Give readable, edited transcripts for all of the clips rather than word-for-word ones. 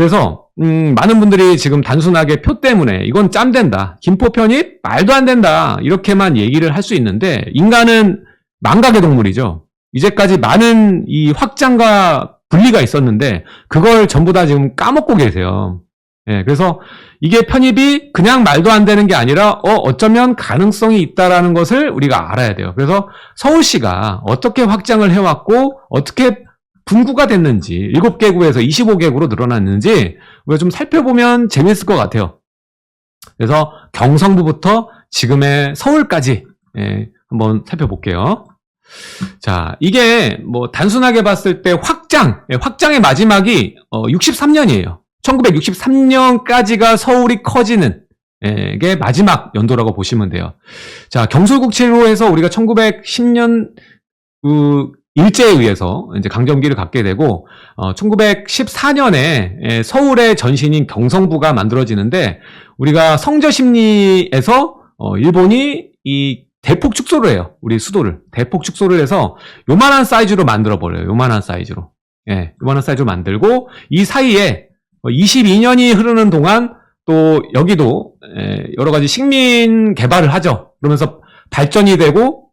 그래서 많은 분들이 지금 단순하게 표 때문에 이건 짬된다, 김포 편입 말도 안 된다 이렇게만 얘기를 할 수 있는데, 인간은 망각의 동물이죠. 이제까지 많은 이 확장과 분리가 있었는데 그걸 전부 다 지금 까먹고 계세요. 예, 그래서 이게 편입이 그냥 말도 안 되는 게 아니라 어쩌면 가능성이 있다라는 것을 우리가 알아야 돼요. 그래서 서울시가 어떻게 확장을 해왔고 어떻게 분구가 됐는지, 7개 구에서 25개 구로 늘어났는지 우리가 좀 살펴보면 재밌을 것 같아요. 그래서 경성부부터 지금의 서울까지 한번 살펴볼게요. 자, 이게 뭐 단순하게 봤을 때 확장의 마지막이 63년이에요. 1963년까지가 서울이 커지는 게 마지막 연도라고 보시면 돼요. 자, 경술국책으로 해서 우리가 1910년 일제에 의해서 이제 강점기를 갖게 되고, 1914년에 서울의 전신인 경성부가 만들어지는데, 우리가 성저심리에서 일본이 이 대폭 축소를 해요. 우리 수도를 대폭 축소를 해서 요만한 사이즈로 만들어 버려요. 요만한 사이즈로. 예, 요만한 사이즈로 만들고, 이 사이에 22년이 흐르는 동안 또 여기도 여러 가지 식민 개발을 하죠. 그러면서 발전이 되고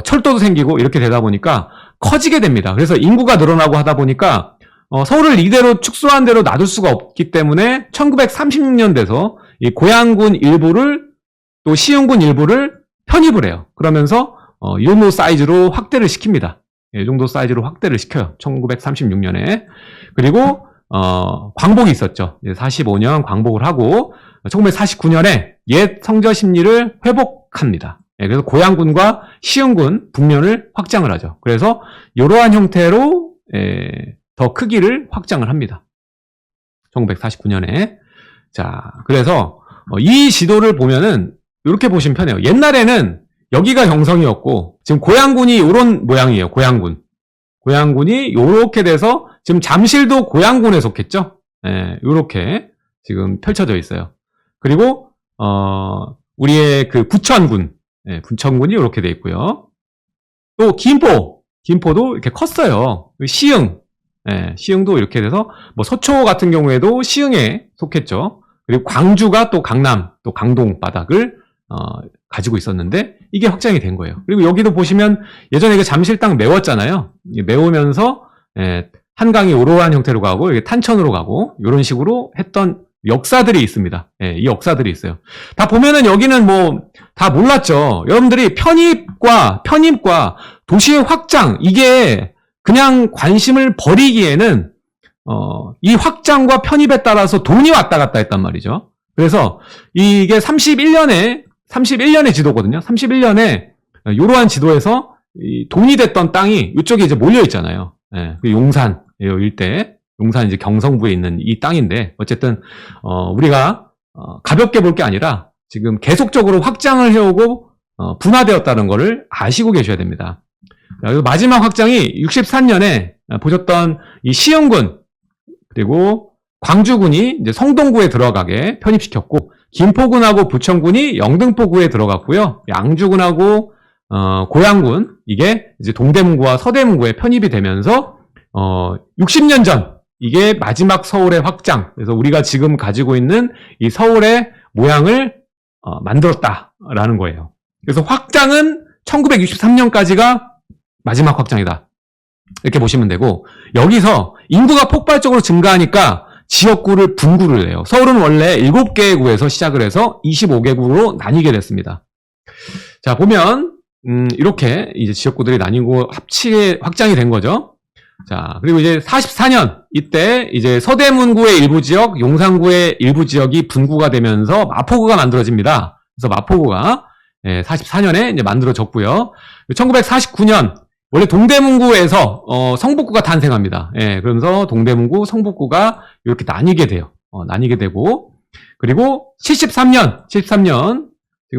철도도 생기고 이렇게 되다 보니까 커지게 됩니다. 그래서 인구가 늘어나고 하다 보니까 서울을 이대로 축소한 대로 놔둘 수가 없기 때문에 1936년 돼서 이 고양군 일부를 또 시흥군 일부를 편입을 해요. 그러면서 이 정도 사이즈로 확대를 시킵니다. 이 정도 사이즈로 확대를 시켜요. 1936년에. 그리고 광복이 있었죠. 45년 광복을 하고 1949년에 옛 성저심리를 회복합니다. 그래서 고양군과 시흥군 북면을 확장을 하죠. 그래서 이러한 형태로 더 크기를 확장을 합니다. 1949년에. 자, 그래서 이 지도를 보면은 이렇게 보시면 편해요. 옛날에는 여기가 경성이었고 지금 고양군이 이런 모양이에요. 고양군이 이렇게 돼서 지금 잠실도 고양군에 속했죠. 이렇게 지금 펼쳐져 있어요. 그리고 우리의 그 부천군이 이렇게 돼 있고요. 또 김포도 이렇게 컸어요. 시흥도 이렇게 돼서 뭐 서초 같은 경우에도 시흥에 속했죠. 그리고 광주가 또 강남, 또 강동 바닥을 가지고 있었는데 이게 확장이 된 거예요. 그리고 여기도 보시면 예전에 그 잠실 땅 메웠잖아요. 메우면서 한강이 오로한 형태로 가고 이게 탄천으로 가고 이런 식으로 했던 역사들이 있습니다. 이 역사들이 있어요. 다 보면은 여기는 뭐 다 몰랐죠. 여러분들이 편입과 도시의 확장, 이게 그냥 관심을 버리기에는 이 확장과 편입에 따라서 돈이 왔다 갔다 했단 말이죠. 그래서 이게 31년의 지도거든요. 31년에 이러한 지도에서 돈이 됐던 땅이 이쪽에 이제 몰려 있잖아요. 용산 일대, 용산 이제 경성부에 있는 이 땅인데, 어쨌든 우리가 가볍게 볼 게 아니라 지금 계속적으로 확장을 해오고 분화되었다는 것을 아시고 계셔야 됩니다. 마지막 확장이 63년에 보셨던 이 시흥군 그리고 광주군이 이제 성동구에 들어가게 편입시켰고, 김포군하고 부천군이 영등포구에 들어갔고요. 양주군하고 고양군, 이게 이제 동대문구와 서대문구에 편입이 되면서 60년 전 이게 마지막 서울의 확장, 그래서 우리가 지금 가지고 있는 이 서울의 모양을 만들었다라는 거예요. 그래서 확장은 1963년까지가 마지막 확장이다, 이렇게 보시면 되고, 여기서 인구가 폭발적으로 증가하니까 지역구를 분구를 해요. 서울은 원래 7개 구에서 시작을 해서 25개 구로 나뉘게 됐습니다. 자, 보면 이렇게 이제 지역구들이 나뉘고 확장이 된 거죠. 자, 그리고 이제 44년 이때 이제 서대문구의 일부 지역, 용산구의 일부 지역이 분구가 되면서 마포구가 만들어집니다. 그래서 마포구가 44년에 이제 만들어졌고요. 1949년 원래 동대문구에서 성북구가 탄생합니다. 그러면서 동대문구, 성북구가 이렇게 나뉘게 돼요. 나뉘게 되고, 그리고 73년 지금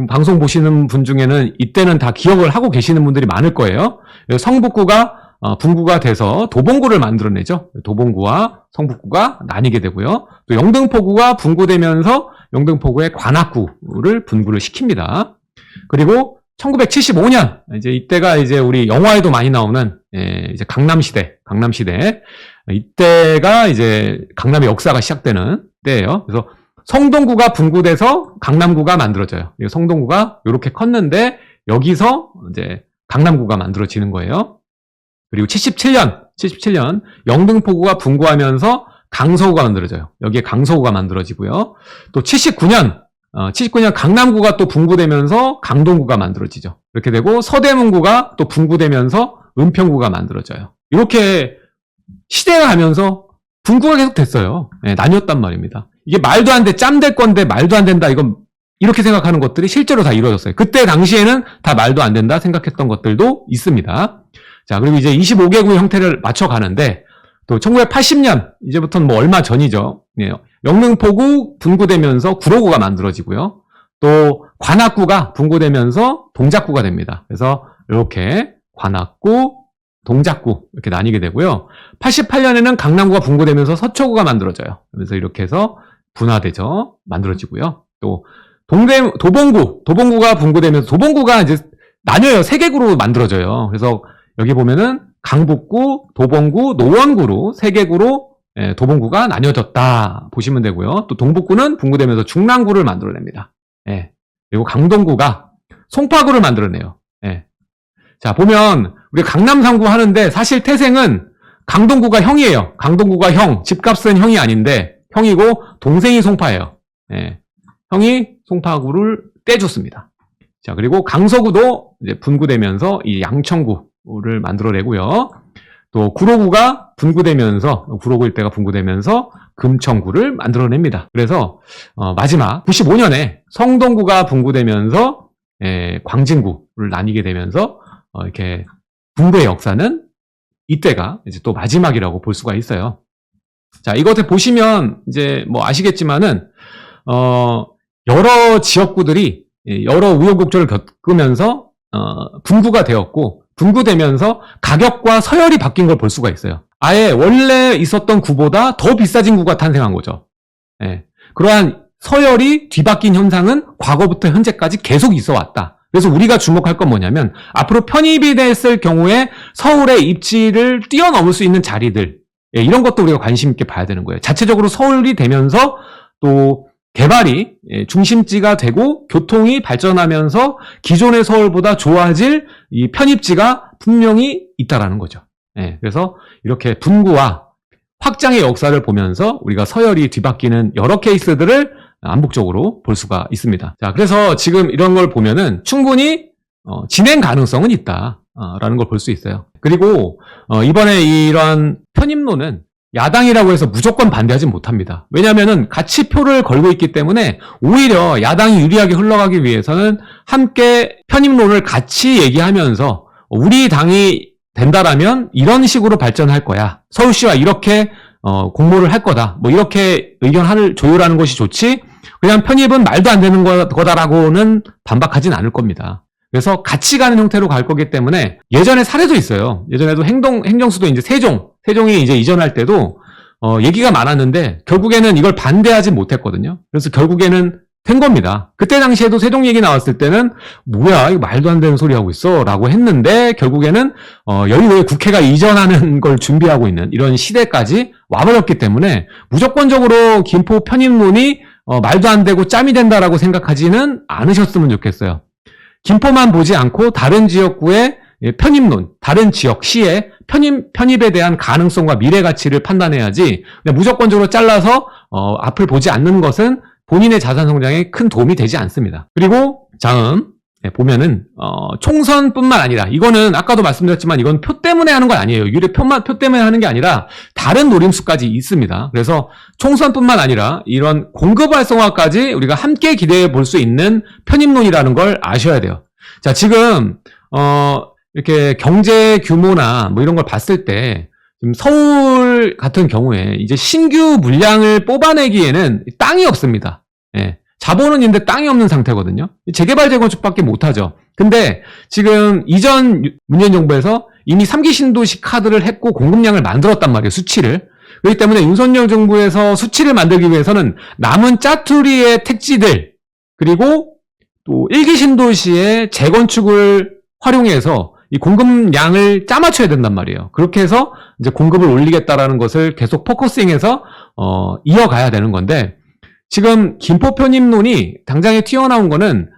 방송 보시는 분 중에는 이때는 다 기억을 하고 계시는 분들이 많을 거예요. 성북구가 분구가 돼서 도봉구를 만들어내죠. 도봉구와 성북구가 나뉘게 되고요. 또 영등포구가 분구되면서 영등포구의 관악구를 분구를 시킵니다. 그리고 1975년, 이제 이때가 이제 우리 영화에도 많이 나오는, 이제 강남시대. 이때가 이제 강남의 역사가 시작되는 때예요. 그래서 성동구가 분구돼서 강남구가 만들어져요. 성동구가 이렇게 컸는데, 여기서 이제 강남구가 만들어지는 거예요. 그리고 77년, 영등포구가 분구하면서 강서구가 만들어져요. 여기에 강서구가 만들어지고요. 또 79년 강남구가 또 분구되면서 강동구가 만들어지죠. 이렇게 되고 서대문구가 또 분구되면서 은평구가 만들어져요. 이렇게 시대가 가면서 분구가 계속 됐어요. 나뉘었단 말입니다. 이게 말도 안 돼, 짬될 건데 말도 안 된다, 이건 이렇게 생각하는 것들이 실제로 다 이루어졌어요. 그때 당시에는 다 말도 안 된다 생각했던 것들도 있습니다. 자, 그리고 이제 25개구의 형태를 맞춰가는데, 또 1980년, 이제부터는 뭐 얼마 전이죠. 영등포구 분구되면서 구로구가 만들어지고요. 또 관악구가 분구되면서 동작구가 됩니다. 그래서 이렇게 관악구, 동작구 이렇게 나뉘게 되고요. 88년에는 강남구가 분구되면서 서초구가 만들어져요. 그래서 이렇게 해서 분화되죠. 만들어지고요. 또 도봉구가 분구되면서, 도봉구가 이제 나뉘어요. 세 개구로 만들어져요. 그래서 여기 보면은 강북구, 도봉구, 노원구로 세 개구로 도봉구가 나뉘어졌다 보시면 되고요. 또 동북구는 분구되면서 중랑구를 만들어냅니다. 그리고 강동구가 송파구를 만들어내요. 자, 보면 우리 강남 3구 하는데 사실 태생은 강동구가 형이에요. 강동구가 형, 집값은 형이 아닌데 형이고 동생이 송파예요. 형이 송파구를 떼줬습니다. 자, 그리고 강서구도 이제 분구되면서 이 양천구를 만들어내고요. 또 구로구가 분구되면서, 구로구 일대가 분구되면서 금천구를 만들어냅니다. 그래서 마지막 95년에 성동구가 분구되면서 광진구를 나뉘게 되면서 이렇게 분구의 역사는 이때가 이제 또 마지막이라고 볼 수가 있어요. 자, 이것을 보시면 이제 뭐 아시겠지만은 여러 지역구들이 여러 우여곡절을 겪으면서 분구가 되었고, 분구되면서 가격과 서열이 바뀐 걸 볼 수가 있어요. 아예 원래 있었던 구보다 더 비싸진 구가 탄생한 거죠. 그러한 서열이 뒤바뀐 현상은 과거부터 현재까지 계속 있어 왔다. 그래서 우리가 주목할 건 뭐냐면, 앞으로 편입이 됐을 경우에 서울의 입지를 뛰어넘을 수 있는 자리들, 이런 것도 우리가 관심 있게 봐야 되는 거예요. 자체적으로 서울이 되면서 또 개발이 중심지가 되고 교통이 발전하면서 기존의 서울보다 좋아질 이 편입지가 분명히 있다라는 거죠. 그래서 이렇게 분구와 확장의 역사를 보면서 우리가 서열이 뒤바뀌는 여러 케이스들을 암묵적으로 볼 수가 있습니다. 자, 그래서 지금 이런 걸 보면은 충분히 진행 가능성은 있다라는 걸 볼 수 있어요. 그리고 이번에 이런 편입론은 야당이라고 해서 무조건 반대하지 못합니다. 왜냐하면은 같이 표를 걸고 있기 때문에 오히려 야당이 유리하게 흘러가기 위해서는 함께 편입론을 같이 얘기하면서 우리 당이 된다라면 이런 식으로 발전할 거야. 서울시와 이렇게 공모를 할 거다. 뭐 이렇게 의견을 조율하는 것이 좋지, 그냥 편입은 말도 안 되는 거다라고는 반박하진 않을 겁니다. 그래서 같이 가는 형태로 갈 거기 때문에, 예전에 사례도 있어요. 예전에도 행정수도 이제 세종이 이제 이전할 때도 얘기가 많았는데 결국에는 이걸 반대하지 못했거든요. 그래서 결국에는 된 겁니다. 그때 당시에도 세종 얘기 나왔을 때는 뭐야, 이거 말도 안 되는 소리 하고 있어 라고 했는데, 결국에는 여의도에 국회가 이전하는 걸 준비하고 있는 이런 시대까지 와버렸기 때문에 무조건적으로 김포 편입론이 말도 안 되고 짬이 된다라고 생각하지는 않으셨으면 좋겠어요. 김포만 보지 않고 다른 지역구의 편입론, 다른 지역, 시의 편입에 대한 가능성과 미래 가치를 판단해야지, 그냥 무조건적으로 잘라서 앞을 보지 않는 것은 본인의 자산 성장에 큰 도움이 되지 않습니다. 그리고 다음 보면은 총선뿐만 아니라, 이거는 아까도 말씀드렸지만 이건 표 때문에 하는 건 아니에요. 유례 표 때문에 하는 게 아니라 다른 노림수까지 있습니다. 그래서 총선뿐만 아니라 이런 공급 활성화까지 우리가 함께 기대해 볼 수 있는 편입론이라는 걸 아셔야 돼요. 자, 지금 이렇게 경제 규모나 뭐 이런 걸 봤을 때 지금 서울 같은 경우에 이제 신규 물량을 뽑아내기에는 땅이 없습니다. 자본은 있는데 땅이 없는 상태거든요. 재개발 재건축밖에 못하죠. 근데 지금 이전 문재인 정부에서 이미 3기 신도시 카드를 했고 공급량을 만들었단 말이에요. 수치를. 그렇기 때문에 윤석열 정부에서 수치를 만들기 위해서는 남은 짜투리의 택지들, 그리고 또 1기 신도시의 재건축을 활용해서 이 공급량을 짜맞춰야 된단 말이에요. 그렇게 해서 이제 공급을 올리겠다라는 것을 계속 포커싱해서 이어가야 되는 건데, 지금 김포 편입론이 당장에 튀어나온 거는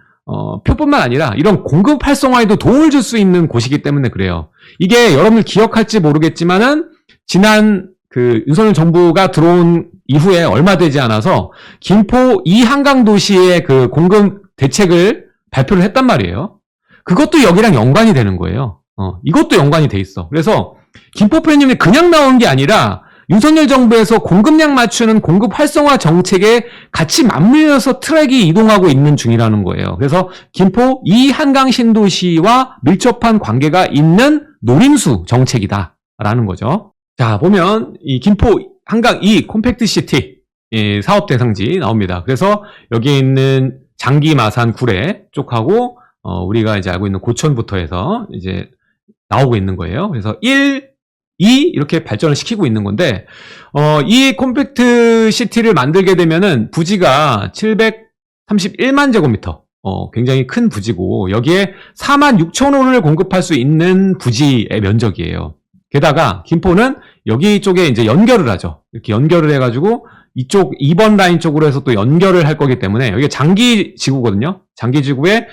표뿐만 아니라 이런 공급 활성화에도 도움을 줄 수 있는 곳이기 때문에 그래요. 이게 여러분들 기억할지 모르겠지만은 지난 그 윤석열 정부가 들어온 이후에 얼마 되지 않아서 김포 2한강 도시의 그 공급 대책을 발표를 했단 말이에요. 그것도 여기랑 연관이 되는 거예요. 이것도 연관이 돼 있어. 그래서 김포 편입이 그냥 나온 게 아니라 윤석열 정부에서 공급량 맞추는 공급 활성화 정책에 같이 맞물려서 트랙이 이동하고 있는 중이라는 거예요. 그래서 김포 2한강 신도시와 밀접한 관계가 있는 노림수 정책이다라는 거죠. 자, 보면 이 김포 한강 2 콤팩트 시티 사업 대상지 나옵니다. 그래서 여기에 있는 장기, 마산, 구례 쪽하고 우리가 이제 알고 있는 고천부터 해서 이제 나오고 있는 거예요. 그래서 1, 2 이렇게 발전을 시키고 있는 건데, 이 콤팩트 시티를 만들게 되면은 부지가 731만 제곱미터, 굉장히 큰 부지고, 여기에 4만 6천 호를 공급할 수 있는 부지의 면적이에요. 게다가 김포는 여기 쪽에 이제 연결을 하죠. 이렇게 연결을 해가지고 이쪽 2번 라인 쪽으로 해서 또 연결을 할 거기 때문에 여기가 장기 지구거든요. 장기 지구에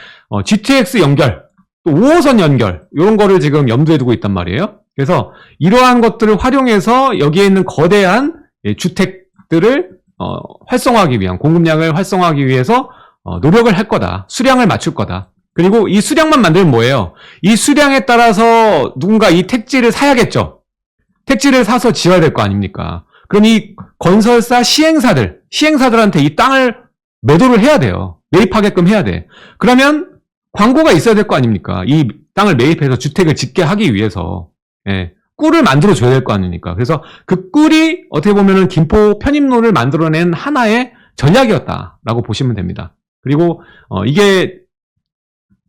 GTX 연결, 또 5호선 연결, 이런 거를 지금 염두에 두고 있단 말이에요. 그래서 이러한 것들을 활용해서 여기에 있는 거대한 주택들을 활성화하기 위한, 공급량을 활성화하기 위해서 노력을 할 거다. 수량을 맞출 거다. 그리고 이 수량만 만들면 뭐예요? 이 수량에 따라서 누군가 이 택지를 사야겠죠. 택지를 사서 지어야 될 거 아닙니까? 그럼 이 건설사 시행사들한테 이 땅을 매도를 해야 돼요. 매입하게끔 해야 돼. 그러면 광고가 있어야 될 거 아닙니까? 이 땅을 매입해서 주택을 짓게 하기 위해서. 꿀을 만들어줘야 될 거 아닙니까? 그래서 그 꿀이 어떻게 보면은 김포 편입론을 만들어낸 하나의 전략이었다라고 보시면 됩니다. 그리고 이게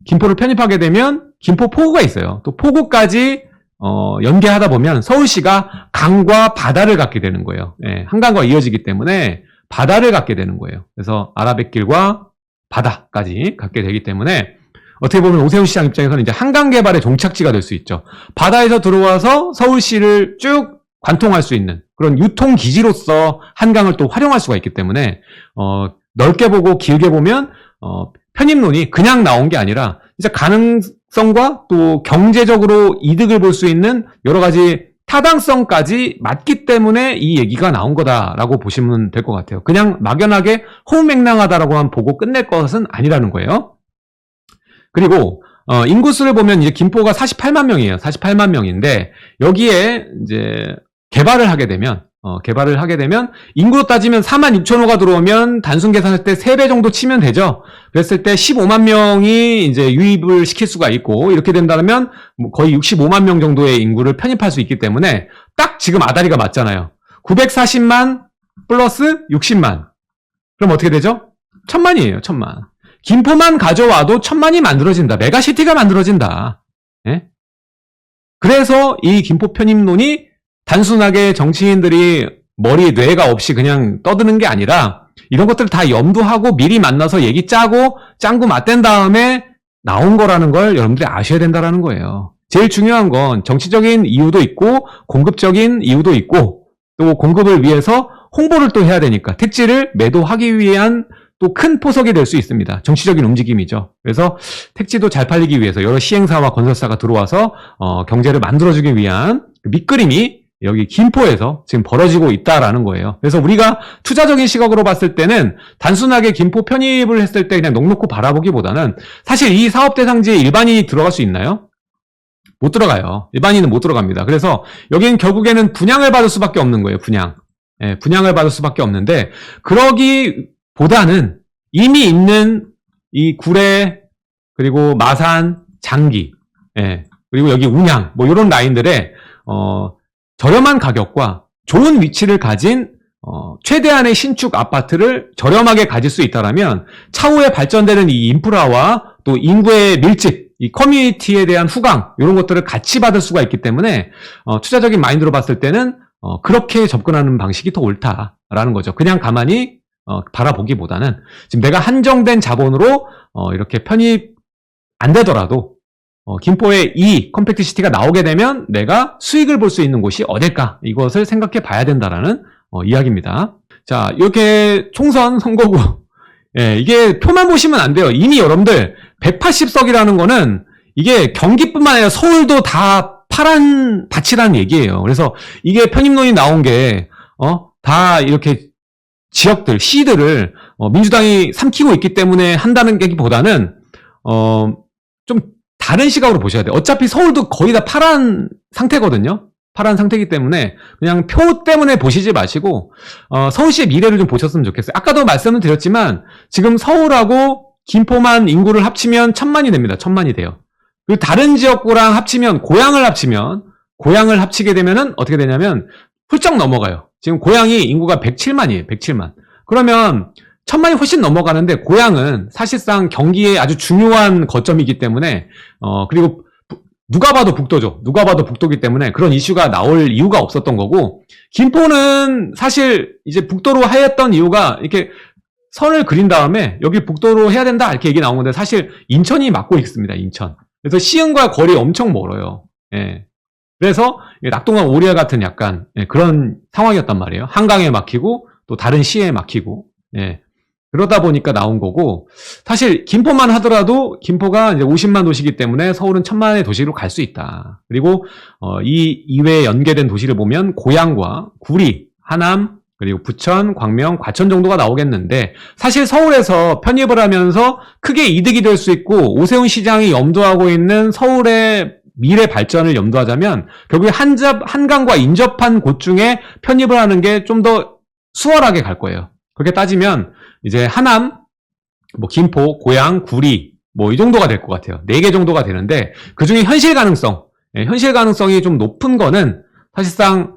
김포를 편입하게 되면 김포 포구가 있어요. 또 포구까지 연계하다 보면 서울시가 강과 바다를 갖게 되는 거예요. 한강과 이어지기 때문에 바다를 갖게 되는 거예요. 그래서 아라뱃길과 바다까지 갖게 되기 때문에 어떻게 보면 오세훈 시장 입장에서는 이제 한강 개발의 종착지가 될 수 있죠. 바다에서 들어와서 서울시를 쭉 관통할 수 있는 그런 유통기지로서 한강을 또 활용할 수가 있기 때문에 넓게 보고 길게 보면 편입론이 그냥 나온 게 아니라 진짜 가능성과 또 경제적으로 이득을 볼 수 있는 여러 가지 타당성까지 맞기 때문에 이 얘기가 나온 거다라고 보시면 될 것 같아요. 그냥 막연하게 허무맹랑하다라고만 보고 끝낼 것은 아니라는 거예요. 그리고 인구수를 보면 이제 김포가 48만 명이에요. 48만 명인데 여기에 이제 개발을 하게 되면 인구로 따지면 4만 6천 호가 들어오면 단순 계산할 때 3배 정도 치면 되죠. 그랬을 때 15만 명이 이제 유입을 시킬 수가 있고, 이렇게 된다면 거의 65만 명 정도의 인구를 편입할 수 있기 때문에 딱 지금 아다리가 맞잖아요. 940만 플러스 60만. 그럼 어떻게 되죠? 1000만이에요. 1000만. 김포만 가져와도 1000만이 만들어진다. 메가시티가 만들어진다. 그래서 이 김포 편입론이 단순하게 정치인들이 머리 뇌가 없이 그냥 떠드는 게 아니라 이런 것들을 다 염두하고 미리 만나서 얘기 짜고 짱구 맞댄 다음에 나온 거라는 걸 여러분들이 아셔야 된다는 거예요. 제일 중요한 건 정치적인 이유도 있고 공급적인 이유도 있고, 또 공급을 위해서 홍보를 또 해야 되니까 택지를 매도하기 위한 또 큰 포석이 될 수 있습니다. 정치적인 움직임이죠. 그래서 택지도 잘 팔리기 위해서 여러 시행사와 건설사가 들어와서 경제를 만들어주기 위한 밑그림이 여기 김포에서 지금 벌어지고 있다라는 거예요. 그래서 우리가 투자적인 시각으로 봤을 때는 단순하게 김포 편입을 했을 때 그냥 넉넉히 바라보기보다는 사실 이 사업 대상지에 일반인이 들어갈 수 있나요? 못 들어가요. 일반인은 못 들어갑니다. 그래서 여기는 결국에는 분양을 받을 수밖에 없는 거예요. 분양을 받을 수밖에 없는데, 그러기보다는 이미 있는 이 구례, 그리고 마산, 장기, 그리고 여기 운양, 뭐 이런 라인들에 저렴한 가격과 좋은 위치를 가진 최대한의 신축 아파트를 저렴하게 가질 수 있다면 차후에 발전되는 이 인프라와 또 인구의 밀집, 이 커뮤니티에 대한 후광, 이런 것들을 같이 받을 수가 있기 때문에 투자적인 마인드로 봤을 때는 그렇게 접근하는 방식이 더 옳다라는 거죠. 그냥 가만히 바라보기보다는 지금 내가 한정된 자본으로 이렇게 편입 안 되더라도 김포에 이 컴팩트시티가 나오게 되면 내가 수익을 볼 수 있는 곳이 어딜까? 이것을 생각해 봐야 된다라는 이야기입니다. 자, 이렇게 총선 선거구 예, 이게 표만 보시면 안 돼요. 이미 여러분들 180석이라는 거는 이게 경기뿐만 아니라 서울도 다 파란 밭이라는 얘기예요. 그래서 이게 편입론이 나온 게 다 이렇게 지역들, 시들을 민주당이 삼키고 있기 때문에 한다는 얘기보다는 좀 다른 시각으로 보셔야 돼요. 어차피 서울도 거의 다 파란 상태거든요. 파란 상태이기 때문에 그냥 표 때문에 보시지 마시고 서울시의 미래를 좀 보셨으면 좋겠어요. 아까도 말씀을 드렸지만 지금 서울하고 김포만 인구를 합치면 1000만이 됩니다. 1000만이 돼요. 그리고 다른 지역구랑 합치면 고양을 합치게 되면은 어떻게 되냐면 훌쩍 넘어가요. 지금 고양이 인구가 107만이에요. 107만. 그러면 1000만이 훨씬 넘어가는데 고양은 사실상 경기에 아주 중요한 거점이기 때문에 그리고 누가 봐도 북도죠. 누가 봐도 북도기 때문에 그런 이슈가 나올 이유가 없었던 거고 김포는 사실 이제 북도로 하였던 이유가 이렇게 선을 그린 다음에 여기 북도로 해야 된다 이렇게 얘기 나온 건데 사실 인천이 맡고 있습니다. 인천. 그래서 시흥과 거리 엄청 멀어요. 예. 그래서 낙동강 오리알 같은 약간 그런 상황이었단 말이에요. 한강에 막히고 또 다른 시에 막히고 예. 그러다 보니까 나온 거고 사실 김포만 하더라도 김포가 이제 50만 도시이기 때문에 서울은 1000만의 도시로 갈 수 있다. 그리고 이 이외에 연계된 도시를 보면 고양과 구리, 하남, 그리고 부천, 광명, 과천 정도가 나오겠는데 사실 서울에서 편입을 하면서 크게 이득이 될 수 있고 오세훈 시장이 염두하고 있는 서울의 미래 발전을 염두하자면 결국에 한강과 인접한 곳 중에 편입을 하는 게 좀 더 수월하게 갈 거예요. 그렇게 따지면 이제 하남, 뭐 김포, 고양, 구리 뭐 이 정도가 될 것 같아요. 4개 정도가 되는데 그중에 현실 가능성이 좀 높은 거는 사실상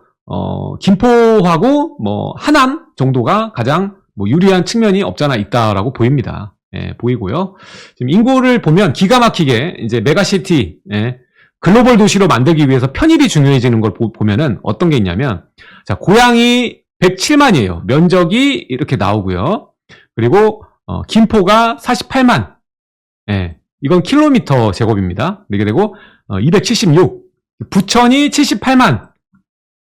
김포하고 뭐 하남 정도가 가장 뭐 유리한 측면이 없잖아 있다라고 보입니다. 예, 보이고요. 지금 인구를 보면 기가 막히게 이제 메가시티 글로벌 도시로 만들기 위해서 편입이 중요해지는 걸 보면은 어떤 게 있냐면 자 고양이 107만이에요. 면적이 이렇게 나오고요. 그리고 김포가 48만. 예, 이건 킬로미터 제곱입니다. 이렇게 되고 276. 부천이 78만.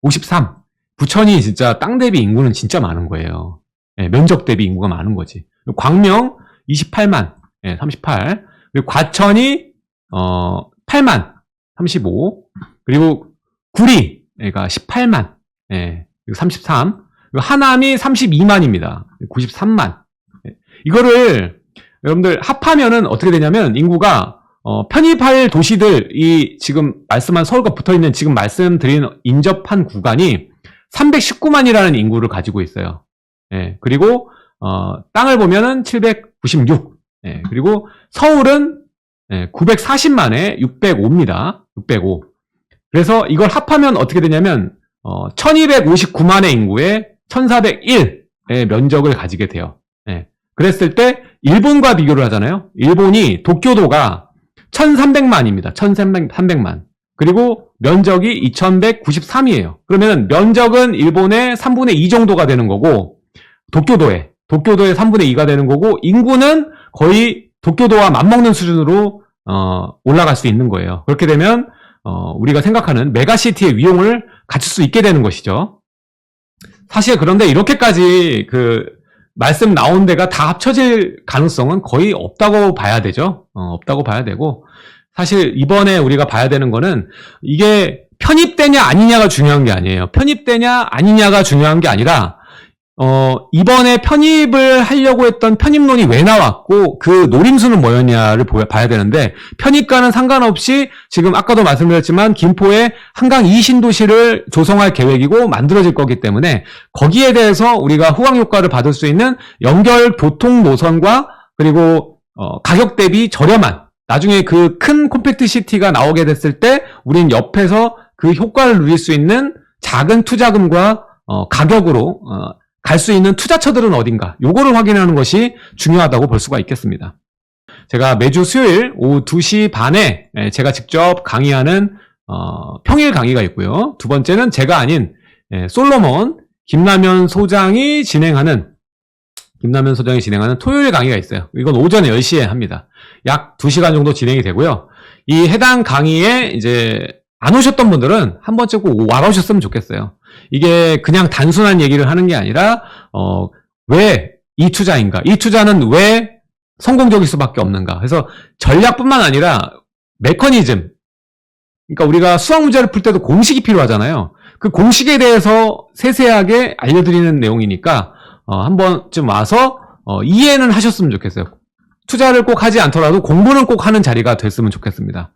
53. 부천이 진짜 땅 대비 인구는 진짜 많은 거예요. 예, 면적 대비 인구가 많은 거지. 광명 28만. 예, 38. 그리고 과천이 8만. 35. 그리고 구리가 18만. 예, 그리고 33. 그리고 하남이 32만입니다. 93만. 예, 이거를 여러분들 합하면은 어떻게 되냐면 인구가 편입할 도시들이 지금 말씀한 서울과 붙어있는 지금 말씀드린 인접한 구간이 319만이라는 인구를 가지고 있어요. 예, 그리고 땅을 보면은 796. 예, 그리고 서울은 940만에 605입니다. 605. 그래서 이걸 합하면 어떻게 되냐면 1259만의 인구에 1401의 면적을 가지게 돼요. 예, 그랬을 때 일본과 비교를 하잖아요. 일본이 도쿄도가 1300만입니다. 1300만. 그리고 면적이 2193이에요. 그러면 면적은 일본의 3분의 2 정도가 되는 거고 도쿄도의 3분의 2가 되는 거고 인구는 거의 도쿄도와 맞먹는 수준으로 올라갈 수 있는 거예요. 그렇게 되면 우리가 생각하는 메가시티의 위용을 갖출 수 있게 되는 것이죠. 사실 그런데 이렇게까지 말씀 나온 데가 다 합쳐질 가능성은 거의 없다고 봐야 되죠. 없다고 봐야 되고 사실 이번에 우리가 봐야 되는 거는 이게 편입되냐 아니냐가 중요한 게 아니에요. 편입되냐 아니냐가 중요한 게 아니라 이번에 편입을 하려고 했던 편입론이 왜 나왔고 그 노림수는 뭐였냐를 봐야 되는데 편입과는 상관없이 지금 아까도 말씀드렸지만 김포에 한강 2신도시를 조성할 계획이고 만들어질 거기 때문에 거기에 대해서 우리가 후광 효과를 받을 수 있는 연결 교통 노선과 그리고 가격 대비 저렴한 나중에 그 큰 콤팩트 시티가 나오게 됐을 때 우린 옆에서 그 효과를 누릴 수 있는 작은 투자금과 가격으로 갈 수 있는 투자처들은 어딘가 요거를 확인하는 것이 중요하다고 볼 수가 있겠습니다. 제가 매주 수요일 오후 2시 반에 제가 직접 강의하는 평일 강의가 있고요. 두 번째는 제가 아닌 솔로몬 김남현 소장이 진행하는 김남현 소장이 진행하는 토요일 강의가 있어요. 이건 오전 10시에 합니다. 약 2시간 정도 진행이 되고요. 이 해당 강의에 이제 안 오셨던 분들은 한 번쯤 꼭 와보셨으면 좋겠어요. 이게 그냥 단순한 얘기를 하는 게 아니라 왜 이 투자인가? 이 투자는 왜 성공적일 수밖에 없는가? 그래서 전략뿐만 아니라 메커니즘. 그러니까 우리가 수학 문제를 풀 때도 공식이 필요하잖아요. 그 공식에 대해서 세세하게 알려드리는 내용이니까 한 번쯤 와서 이해는 하셨으면 좋겠어요. 투자를 꼭 하지 않더라도 공부는 꼭 하는 자리가 됐으면 좋겠습니다.